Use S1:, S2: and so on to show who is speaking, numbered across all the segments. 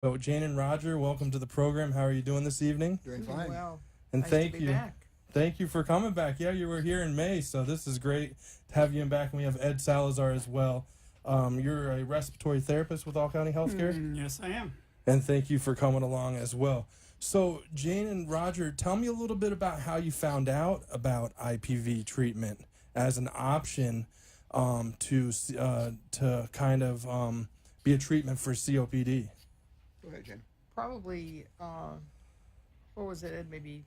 S1: So, Jane and Roger, welcome to the program. How are you doing this evening?
S2: Doing fine.
S3: Well,
S1: And
S3: nice
S1: thank
S3: to be
S1: you.
S3: back.
S1: Thank you for coming back. Yeah, you were here in May, so this is great to have you back. And we have Ed Salazar as well. You're a respiratory therapist with All County Healthcare.
S4: Yes, I am.
S1: And thank you for coming along as well. So, Jane and Roger, tell me a little bit about how you found out about IPV treatment as an option to kind of be a treatment for COPD.
S2: Go ahead, Jen.
S3: Probably, what was it, Ed? Maybe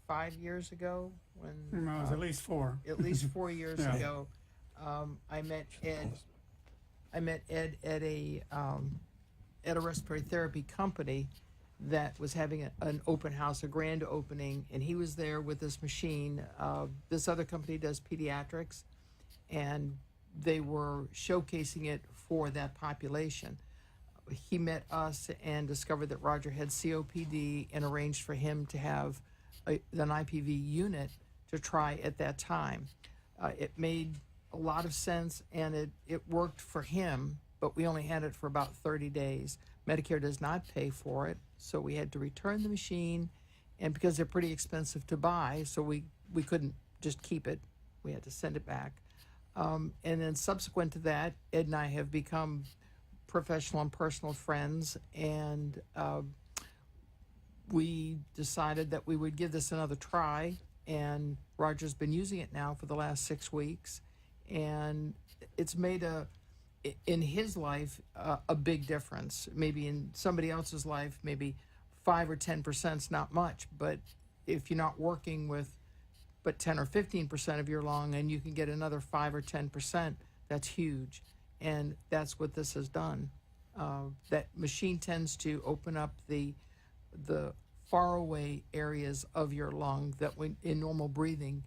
S3: 5 years ago when.
S4: No, it was at least 4.
S3: At least 4 years
S4: Yeah.
S3: ago, I met Ed. I met Ed at a respiratory therapy company that was having an open house, a grand opening, and he was there with this machine. This other company does pediatrics, and they were showcasing it for that population. He met us and discovered that Roger had COPD and arranged for him to have an IPV unit to try at that time. It made a lot of sense, and it worked for him, but we only had it for about 30 days. Medicare does not pay for it, so we had to return the machine, and because they're pretty expensive to buy, so we couldn't just keep it. We had to send it back. And then subsequent to that, Ed and I have become professional and personal friends, and we decided that we would give this another try, and Roger's been using it now for the last 6 weeks, and it's made in his life a big difference. Maybe in somebody else's life, maybe 5 or 10% is not much, but if you're not working with but 10 or 15% of your lung and you can get another 5 or 10%, that's huge. And that's what this has done. That machine tends to open up the faraway areas of your lung that when in normal breathing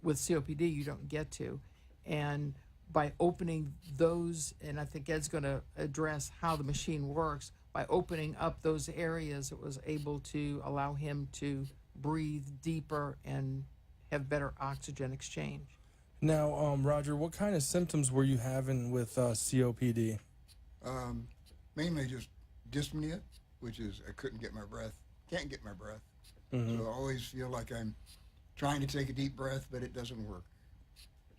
S3: with COPD you don't get to. And by opening those, and I think Ed's going to address how the machine works, by opening up those areas, it was able to allow him to breathe deeper and have better oxygen exchange.
S1: Now, Roger, what kind of symptoms were you having with COPD?
S2: Mainly just dyspnea, which is I couldn't get my breath, can't get my breath.
S1: Mm-hmm.
S2: So I always feel like I'm trying to take a deep breath, but it doesn't work.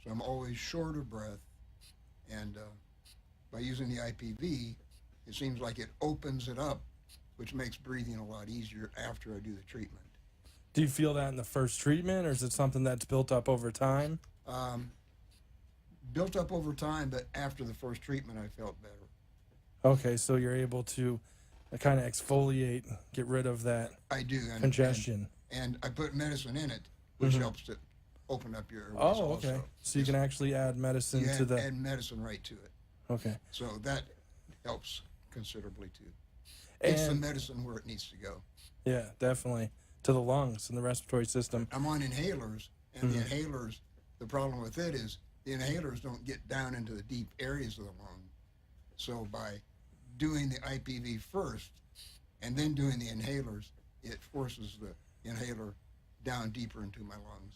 S2: So I'm always short of breath. And by using the IPV, it seems like it opens it up, which makes breathing a lot easier after I do the treatment.
S1: Do you feel that in the first treatment, or is it something that's built up over time?
S2: Built up over time, but after the first treatment, I felt better.
S1: Okay, so you're able to kind of exfoliate, get rid of that
S2: I do.
S1: congestion.
S2: And I put medicine in it, which helps to open up your airways.
S1: Oh, okay.
S2: Also.
S1: So you can actually add medicine to the.
S2: Add medicine right to it.
S1: Okay.
S2: So that helps considerably too. It's the
S1: And
S2: medicine where it needs to go.
S1: yeah, definitely to the lungs and the respiratory system.
S2: I'm on inhalers, and the inhalers, the problem with it is the inhalers don't get down into the deep areas of the lung. So by doing the IPV first and then doing the inhalers, it forces the inhaler down deeper into my lungs.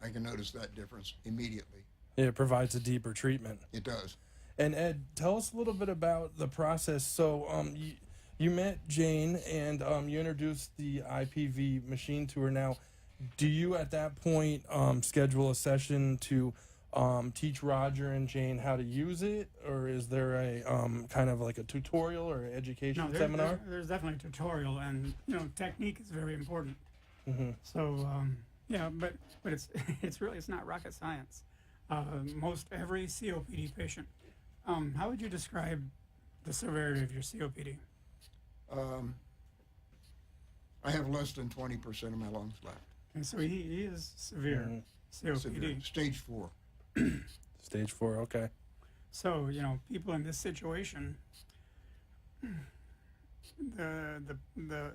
S2: I can notice that difference immediately.
S1: It provides a deeper treatment.
S2: It does.
S1: And Ed, tell us a little bit about the process. So, you met Jane and you introduced the IPV machine to her. Now, do you at that point schedule a session to teach Roger and Jane how to use it, or is there a kind of like a tutorial or education seminar?
S4: There's definitely a tutorial, and technique is very important.
S1: Mm-hmm.
S4: So yeah, but it's not rocket science. Most every COPD patient. How would you describe the severity of your COPD?
S2: I have less than 20% of my lungs left.
S4: And so he is severe COPD.
S2: Severe. Stage 4.
S1: Stage 4, okay.
S4: So people in this situation,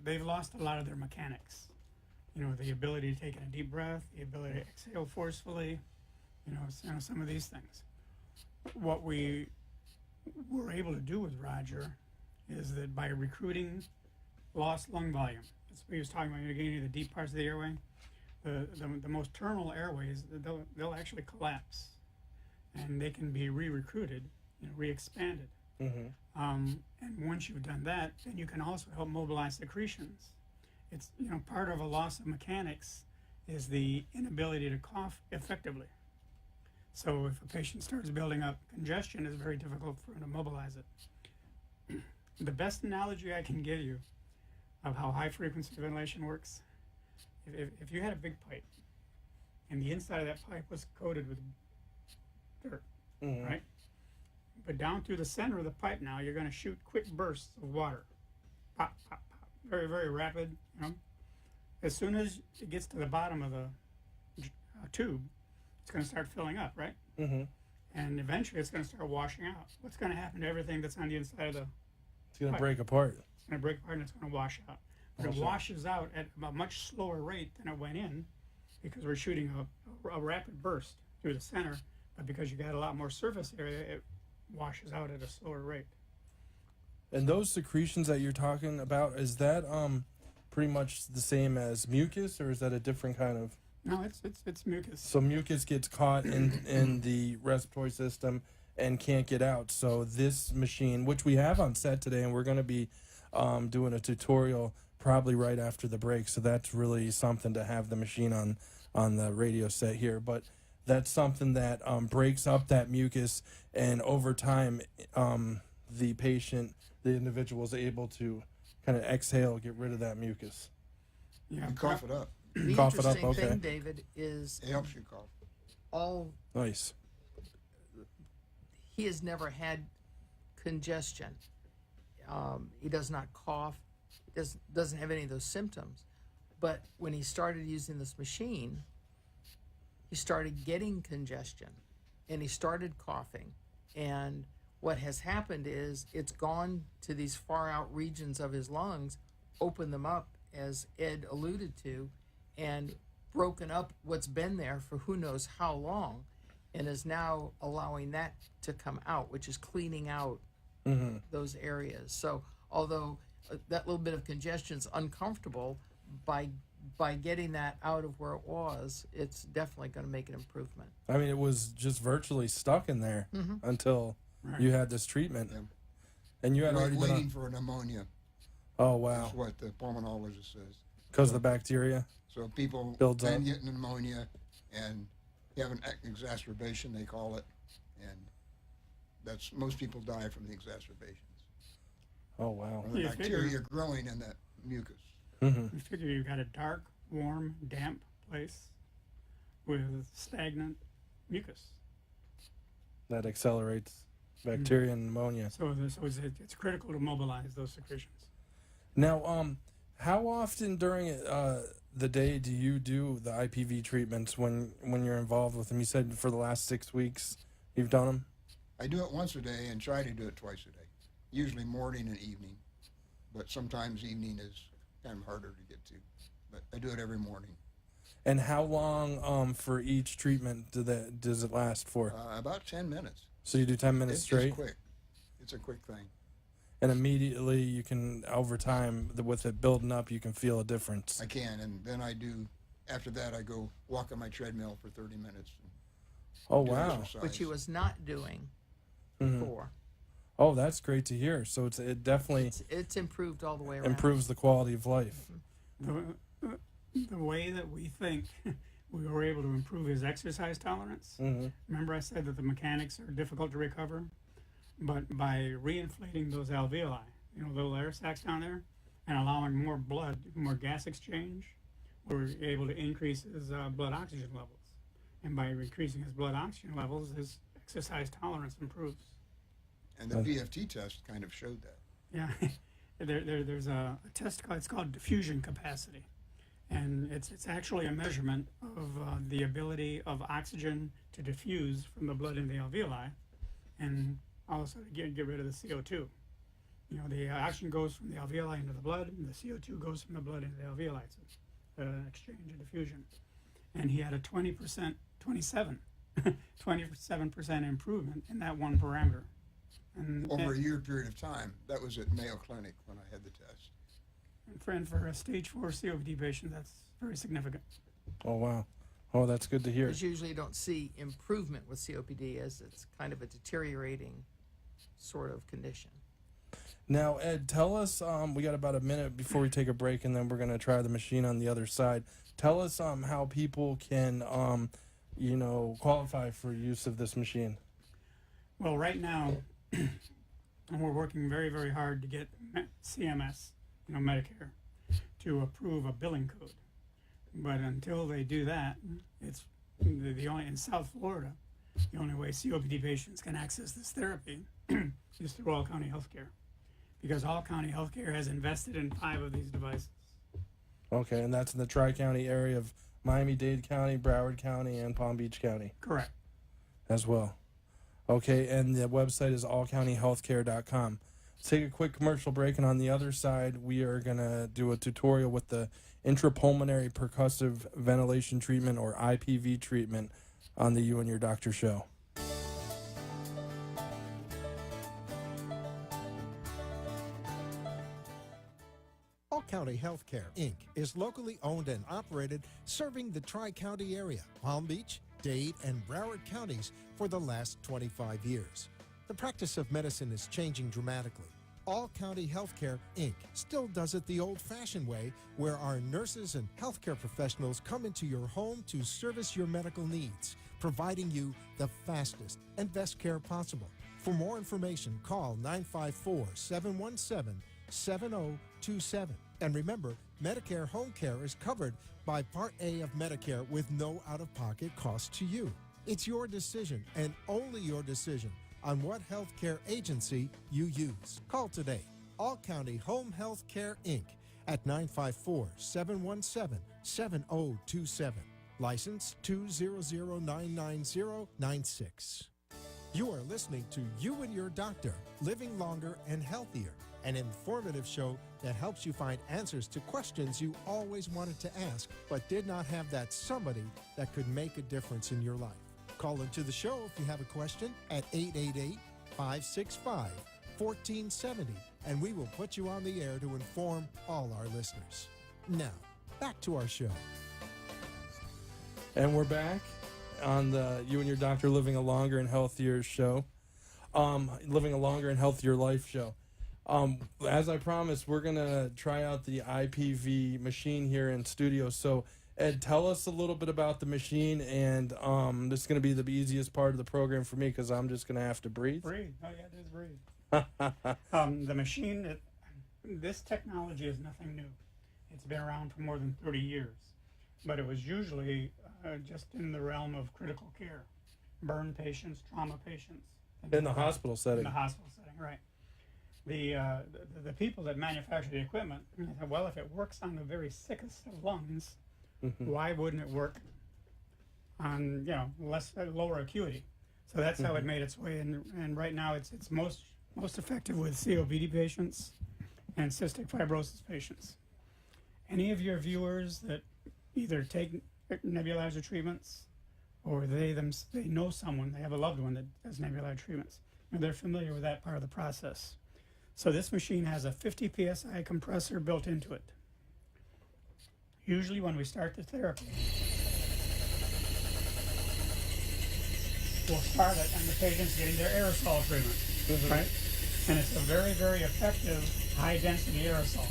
S4: they've lost a lot of their mechanics. The ability to take in a deep breath, the ability to exhale forcefully, some of these things. What we were able to do with Roger is that by recruiting lost lung volume, that's what he was talking about, getting to the deep parts of the airway, the most terminal airways, they'll actually collapse, and they can be re-recruited, re-expanded. And once you've done that, then you can also help mobilize secretions. It's, you know, part of a loss of mechanics is the inability to cough effectively. So if a patient starts building up congestion, it's very difficult for him to mobilize it. The best analogy I can give you of how high frequency ventilation works, if you had a big pipe and the inside of that pipe was coated with dirt, right? But down through the center of the pipe now, you're going to shoot quick bursts of water. Pop, pop, pop. Very, very rapid, you know. As soon as it gets to the bottom of the tube, it's going to start filling up, right? And eventually it's going to start washing out. What's going to happen to everything that's on the inside of the
S1: It's going to
S4: pipe?
S1: break apart.
S4: It's going to break apart and it's going to wash out. But it washes out at a much slower rate than it went in because we're shooting a rapid burst through the center. But because you got a lot more surface area, it washes out at a slower rate.
S1: And those secretions that you're talking about, is that pretty much the same as mucus, or is that a different kind of?
S4: No, it's mucus.
S1: So mucus gets caught in the respiratory system and can't get out. So this machine, which we have on set today, and we're going to be doing a tutorial probably right after the break. So that's really something to have the machine on the radio set here. But that's something that breaks up that mucus, and over time, the patient, the individual, is able to kind of exhale, get rid of that mucus.
S4: Yeah,
S2: You cough it up.
S3: The
S1: Cough it up,
S3: interesting
S1: okay.
S3: thing, David, is
S2: It helps you cough.
S3: all
S1: Nice.
S3: he has never had congestion. He does not cough. Doesn't have any of those symptoms. But when he started using this machine, he started getting congestion, and he started coughing. And what has happened is it's gone to these far out regions of his lungs, opened them up, as Ed alluded to, and broken up what's been there for who knows how long, and is now allowing that to come out, which is cleaning out those areas. So although that little bit of congestion is uncomfortable, by getting that out of where it was, it's definitely going to make an improvement.
S1: I mean, it was just virtually stuck in there until you had this treatment.
S2: Yeah.
S1: And you had
S2: Like
S1: already been
S2: waiting
S1: on.
S2: for pneumonia.
S1: Oh, wow.
S2: That's what the pulmonologist says.
S1: Because of the bacteria?
S2: So people
S1: Builds
S2: then
S1: up.
S2: get pneumonia and you have an exacerbation, they call it, and that's most people die from the exacerbations.
S1: Oh, wow.
S2: Or the
S4: Yeah,
S2: bacteria growing in that mucus.
S4: You figure you've got a dark, warm, damp place with stagnant mucus.
S1: That accelerates bacteria and pneumonia.
S4: So it's critical to mobilize those secretions.
S1: Now, how often during the day do you do the IPV treatments when you're involved with them? You said for the last 6 weeks you've done them?
S2: I do it once a day and try to do it twice a day, usually morning and evening, but sometimes evening is kind of harder to get to, but I do it every morning.
S1: And how long for each treatment does it last for?
S2: About 10 minutes.
S1: So you do 10 minutes
S2: It's
S1: straight?
S2: just quick. It's a quick thing.
S1: And immediately you can, over time, with it building up, you can feel a difference.
S2: I can, and then after that I go walk on my treadmill for 30 minutes. And
S1: Oh,
S2: do
S1: wow.
S2: exercise.
S3: Which he was not doing before.
S1: Oh, that's great to hear. So it definitely
S3: It's improved all the way around.
S1: improves the quality of life.
S4: The way that we think we were able to improve his exercise tolerance. Remember I said that the mechanics are difficult to recover? But by reinflating those alveoli, you know, little air sacs down there, and allowing more blood, more gas exchange, we're able to increase his blood oxygen levels. And by increasing his blood oxygen levels, his exercise tolerance improves.
S2: And the PFT test kind of showed that.
S4: Yeah, there's a test it's called diffusion capacity, and it's actually a measurement of the ability of oxygen to diffuse from the blood in the alveoli, and also to get rid of the CO2. You know, the oxygen goes from the alveoli into the blood, and the CO2 goes from the blood into the alveoli. It's an exchange of diffusion, and he had a 27% improvement in that one parameter. And
S2: Over a year period of time. That was at Mayo Clinic when I had the test.
S4: And for a stage 4 COPD patient, that's very significant.
S1: Oh, wow. Oh, that's good to hear.
S3: Because usually you don't see improvement with COPD, as it's kind of a deteriorating sort of condition.
S1: Now, Ed, tell us, we got about a minute before we take a break, and then we're going to try the machine on the other side. Tell us how people can, qualify for use of this machine.
S4: Well, right now, we're working very, very hard to get CMS, Medicare, to approve a billing code. But until they do that, it's the only, in South Florida, the only way COPD patients can access this therapy is through All County Healthcare, because All County Healthcare has invested in 5 of these devices.
S1: Okay, and that's in the Tri-County area of Miami-Dade County, Broward County, and Palm Beach County
S4: Correct.
S1: as well. Okay, and the website is allcountyhealthcare.com. Let's take a quick commercial break, and on the other side, we are going to do a tutorial with the intrapulmonary percussive ventilation treatment, or IPV treatment, on the You and Your Doctor show.
S5: All County Healthcare, Inc. is locally owned and operated, serving the Tri-County area, Palm Beach, Dade, and Broward counties for the last 25 years. The practice of medicine is changing dramatically. All County Healthcare, Inc. still does it the old-fashioned way, where our nurses and healthcare professionals come into your home to service your medical needs, providing you the fastest and best care possible. For more information, call 954-717-7027. And remember, Medicare home care is covered by Part A of Medicare with no out-of-pocket cost to you. It's your decision, and only your decision, on what healthcare agency you use. Call today. All County Home Health Care, Inc. at 954-717-7027. License 200999096. You are listening to You and Your Doctor, Living Longer and Healthier, an informative show that helps you find answers to questions you always wanted to ask, but did not have that somebody that could make a difference in your life. Call into the show if you have a question at 888-565-1470, and we will put you on the air to inform all our listeners. Now, back to our show.
S1: And we're back on the You and Your Doctor Living a Longer and Healthier show. Living a Longer and Healthier Life show. As I promised, we're going to try out the IPV machine here in studio. So, Ed, tell us a little bit about the machine, and this is going to be the easiest part of the program for me because I'm just going to have to breathe.
S4: Breathe. All you got to do is breathe. The machine, this technology is nothing new. It's been around for more than 30 years, but it was usually just in the realm of critical care, burn patients, trauma patients.
S1: In the hospital setting.
S4: In the hospital setting, right. The people that manufacture the equipment, well, if it works on the very sickest of lungs, why wouldn't it work on lower acuity? So that's how it made its way, and right now it's most effective with COPD patients and cystic fibrosis patients. Any of your viewers that either take nebulizer treatments or they know someone, they have a loved one that does nebulizer treatments, and they're familiar with that part of the process. So this machine has a 50 psi compressor built into it. Usually when we start the therapy, we'll start it and the patient's getting their aerosol treatment, right? And it's a very, very effective high-density aerosol.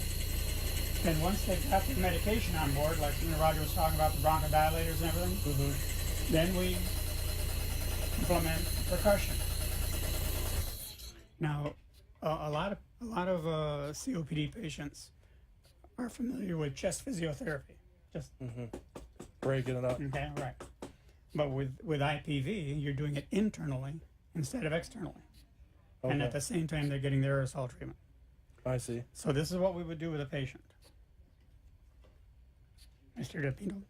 S4: And once they've got the medication on board, like Roger was talking about the bronchodilators and everything, then we implement percussion. Now, a lot of COPD patients are familiar with chest physiotherapy, just
S1: breaking it up.
S4: Okay, right. But with IPV, you're doing it internally instead of externally, and at the same time they're getting their aerosol treatment.
S1: I see.
S4: So this is what we would do with a patient. Mr. DePino.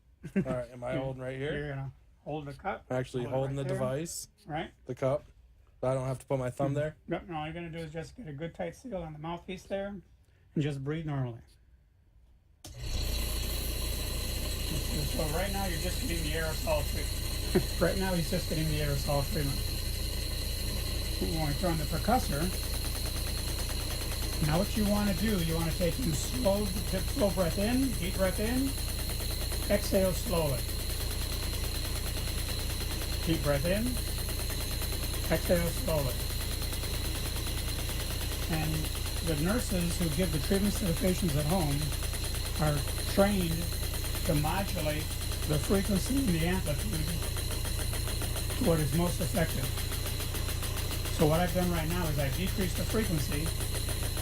S1: All right, am I holding right here?
S4: You're gonna hold the cup.
S1: Actually holding
S4: right
S1: the
S4: there.
S1: device,
S4: Right.
S1: the cup. I don't have to put my thumb there.
S4: Yep. No, all you're gonna do is just get a good tight seal on the mouthpiece there, and just breathe normally. So right now you're just getting the aerosol treatment. Right now he's just getting the aerosol treatment. When we throw in the percussor, now what you want to do, you want to take in slow breath in, deep breath in, exhale slowly. Deep breath in, exhale slowly. And the nurses who give the treatments to the patients at home are trained to modulate the frequency and the amplitude to what is most effective. So what I've done right now is I've decreased the frequency,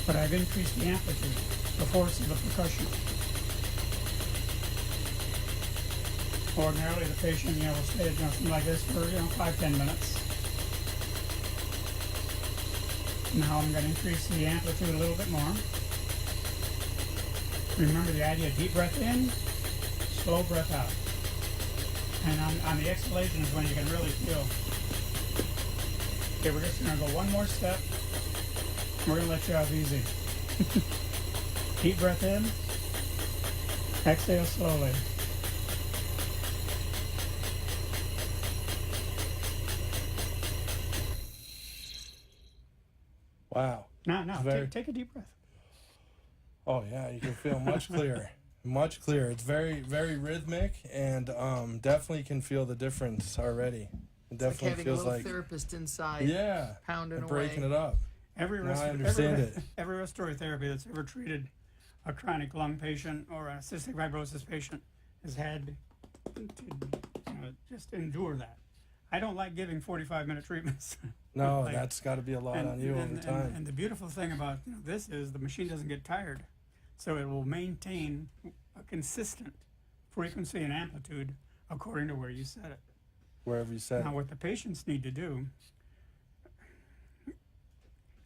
S4: but I've increased the amplitude, the force of the percussion. Ordinarily, the patient, will stay at something like this for 5-10 minutes. Now I'm going to increase the amplitude a little bit more. Remember the idea: deep breath in, slow breath out. And on the exhalation is when you can really feel. Okay, we're just going to go one more step. We're going to let you off easy. Deep breath in, exhale slowly.
S1: Wow.
S4: Now,
S1: Very-
S4: take a deep breath.
S1: Oh yeah, you can feel much clearer. Much clearer. It's very, very rhythmic, and definitely can feel the difference already. It
S3: Like
S1: definitely
S3: having a
S1: feels
S3: little
S1: like
S3: therapist inside,
S1: yeah,
S3: pounding
S1: and breaking
S3: away.
S1: it up.
S4: Every
S1: Now I understand it.
S4: every respiratory therapy that's ever treated a chronic lung patient or a cystic fibrosis patient has had to just endure that. I don't like giving 45-minute treatments.
S1: No,
S4: Like-
S1: that's got to be a lot on you over time.
S4: And the beautiful thing about this is the machine doesn't get tired, so it will maintain a consistent frequency and amplitude according to where you set it.
S1: Wherever you said.
S4: Now, what the patients need to do,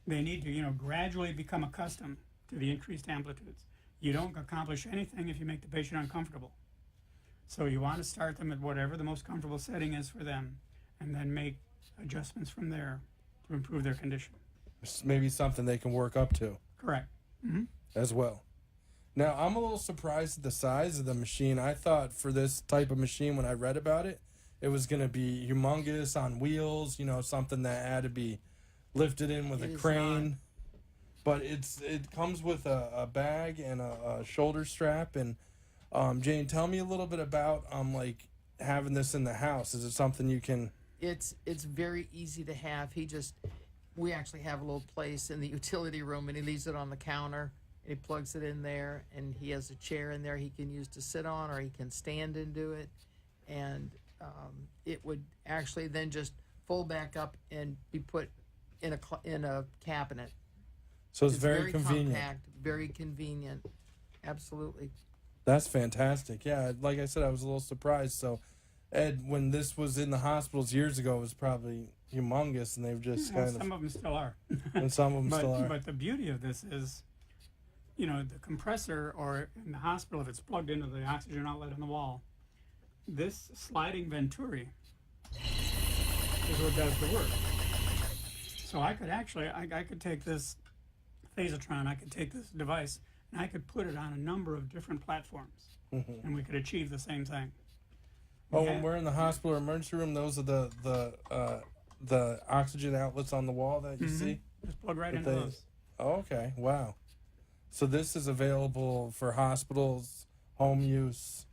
S4: they need to, gradually become accustomed to the increased amplitudes. You don't accomplish anything if you make the patient uncomfortable. So you want to start them at whatever the most comfortable setting is for them, and then make adjustments from there to improve their condition.
S1: It's maybe something they can work up to
S4: Correct.
S1: as well. Now, I'm a little surprised at the size of the machine. I thought for this type of machine, when I read about it, it was going to be humongous on wheels, something that had to be lifted in with
S3: It
S1: a
S3: is
S1: crane. But it comes with a bag and a shoulder strap. And Jane, tell me a little bit about like having this in the house. Is it something you can?
S3: It's very easy to have. We actually have a little place in the utility room, and he leaves it on the counter. And he plugs it in there, and he has a chair in there he can use to sit on, or he can stand into it, and it would actually then just fold back up and be put in a cabinet.
S1: So it's very convenient.
S3: Compact, very convenient. Absolutely.
S1: That's fantastic. Yeah, like I said, I was a little surprised. So, Ed, when this was in the hospitals years ago, it was probably humongous, and they've just
S4: Well,
S1: kind
S4: some of them still are.
S1: and some of them still are.
S4: But the beauty of this is, the compressor, or in the hospital, if it's plugged into the oxygen outlet on the wall, this sliding venturi is what does the work. So I could actually, I could take this Phasotron, I could take this device, and I could put it on a number of different platforms, and we could achieve the same thing.
S1: Oh, when we're in the hospital or emergency room, those are the oxygen outlets on the wall that you see.
S4: Just plug right
S1: But
S4: into
S1: they-
S4: those.
S1: Oh, okay, wow. So this is available for hospitals, home use,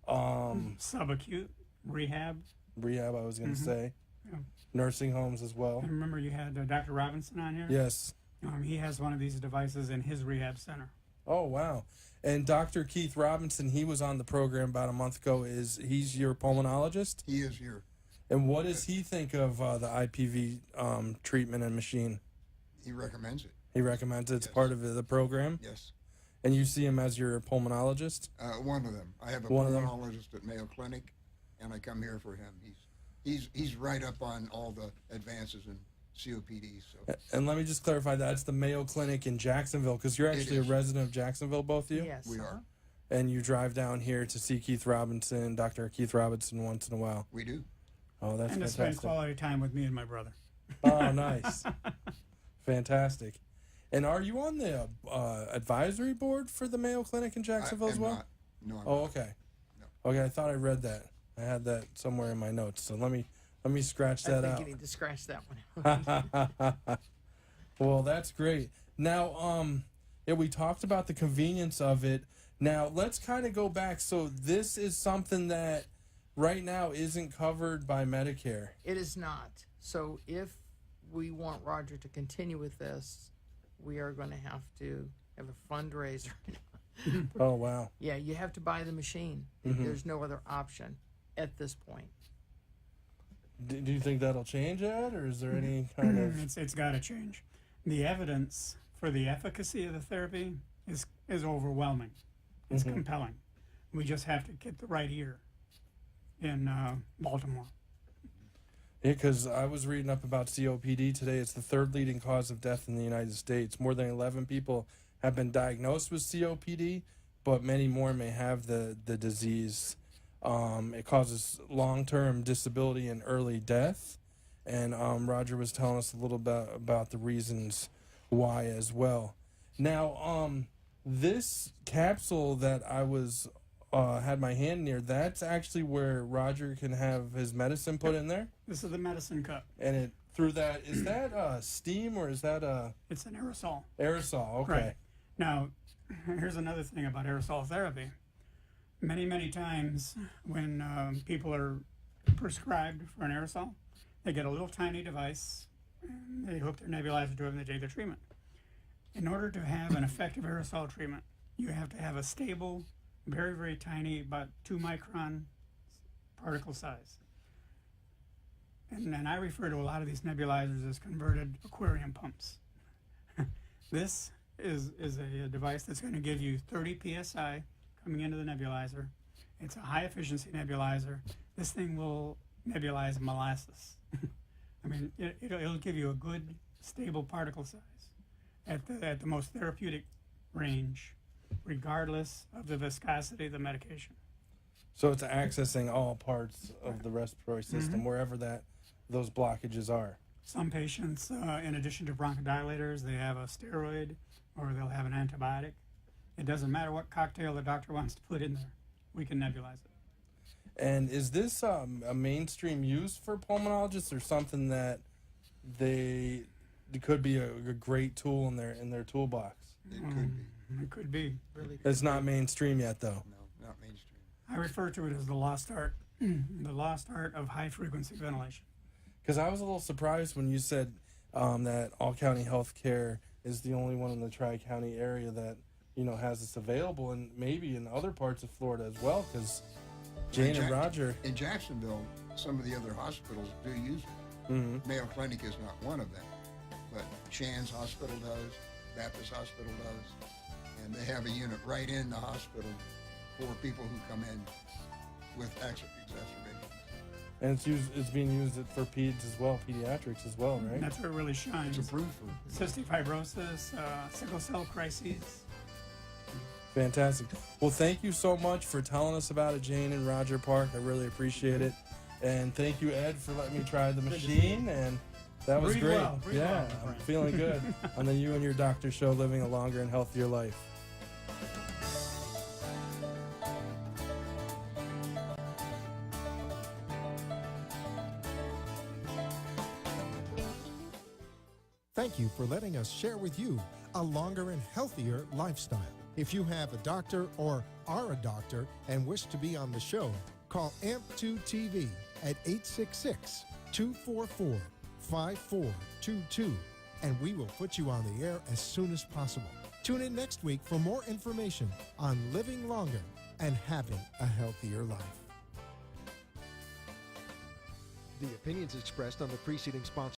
S4: Subacute, rehab.
S1: rehab. I was going to say,
S4: Yeah.
S1: nursing homes as well.
S4: And remember you had Dr. Robinson on here?
S1: Yes.
S4: He has one of these devices in his rehab center.
S1: Oh, wow. And Dr. Keith Robinson, he was on the program about a month ago. He's your pulmonologist?
S2: He is here.
S1: And what does he think of the IPV treatment and machine?
S2: He recommends it.
S1: He recommends it's
S2: Yes.
S1: part of the program?
S2: Yes.
S1: And you see him as your pulmonologist?
S2: One of them. I have a
S1: One of them.
S2: pulmonologist at Mayo Clinic, and I come here for him. He's right up on all the advances in COPD. So
S1: And let me just clarify, that's the Mayo Clinic in Jacksonville, because you're
S2: It
S1: actually a
S2: is.
S1: resident of Jacksonville, both of you?
S3: Yes.
S2: we are.
S1: And you drive down here to see Keith Robinson, Dr. Keith Robinson, once in a while.
S2: We do.
S1: Oh, that's
S4: And to spend
S1: fantastic.
S4: quality time with me and my brother.
S1: Oh, nice. Fantastic. And are you on the advisory board for the Mayo Clinic in Jacksonville
S2: I
S1: as
S2: am
S1: well?
S2: not. No, I'm
S1: Oh,
S2: not.
S1: okay.
S2: No.
S1: Okay, I thought I read that. I had that somewhere in my notes. So let me scratch
S3: I
S1: that
S3: think
S1: out.
S3: you need to scratch that one.
S1: Well, that's great. Now, yeah, we talked about the convenience of it. Now, let's kind of go back. So this is something that right now isn't covered by Medicare.
S3: It is not. So if we want Roger to continue with this, we are going to have to have a fundraiser.
S1: Oh wow.
S3: Yeah, you have to buy the machine. There's no other option at this point.
S1: Do you think that'll change, Ed, or is there any kind of?
S4: It's got to change. The evidence for the efficacy of the therapy is overwhelming. It's compelling. We just have to get the right ear in Baltimore.
S1: Yeah, because I was reading up about COPD today. It's the third leading cause of death in the United States. More than 11 people have been diagnosed with COPD, but many more may have the disease. It causes long-term disability and early death. And Roger was telling us a little bit about the reasons why as well. Now, this capsule that I was had my hand near, that's actually where Roger can have his medicine put in there.
S4: This is the medicine cup.
S1: And it through that, is that steam or is that
S4: It's an aerosol.
S1: aerosol? Okay.
S4: Right. Now, here's another thing about aerosol therapy. Many times when people are prescribed for an aerosol, they get a little tiny device, and they hook their nebulizer to it and they take their treatment. In order to have an effective aerosol treatment, you have to have a stable, very tiny, about 2 micron particle size. And then I refer to a lot of these nebulizers as converted aquarium pumps. This is a device that's going to give you 30 psi coming into the nebulizer. It's a high efficiency nebulizer. This thing will nebulize molasses. I mean, it'll give you a good, stable particle size at the most therapeutic range, regardless of the viscosity of the medication.
S1: So it's accessing all parts of the respiratory system, wherever those blockages are.
S4: Some patients, in addition to bronchodilators, they have a steroid or they'll have an antibiotic. It doesn't matter what cocktail the doctor wants to put in there. We can nebulize it.
S1: And is this a mainstream use for pulmonologists, or something that it could be a great tool in their toolbox?
S2: It could be.
S4: It could be.
S3: Really,
S1: It's not mainstream yet, though.
S2: No, not mainstream.
S4: I refer to it as the lost art, the lost art of high frequency ventilation.
S1: Because I was a little surprised when you said that All County Healthcare is the only one in the Tri-County area that has this available, and maybe in other parts of Florida as well. Because Jane and Roger,
S2: In Jacksonville, some of the other hospitals do use it. Mayo Clinic is not one of them, but Shands Hospital does, Baptist Hospital does, and they have a unit right in the hospital for people who come in with exacerbations.
S1: and it's being used for peds as well, pediatrics as well, right?
S4: That's where it really shines.
S2: It's approved for.
S4: Cystic fibrosis, sickle cell crises.
S1: Fantastic. Well, thank you so much for telling us about it, Jane and Roger Park. I really appreciate it. And thank you, Ed, for letting me try the machine. And that was
S4: Breathe
S1: great.
S4: well, breathe well, my
S1: I'm
S4: friend.
S1: feeling good on the You and Your Doctor show, living a longer and healthier life.
S5: Thank you for letting us share with you a longer and healthier lifestyle. If you have a doctor or are a doctor and wish to be on the show, call AMP2 TV at 866-244-5422, and we will put you on the air as soon as possible. Tune in next week for more information on living longer and having a healthier life.
S6: The opinions expressed on the preceding sponsor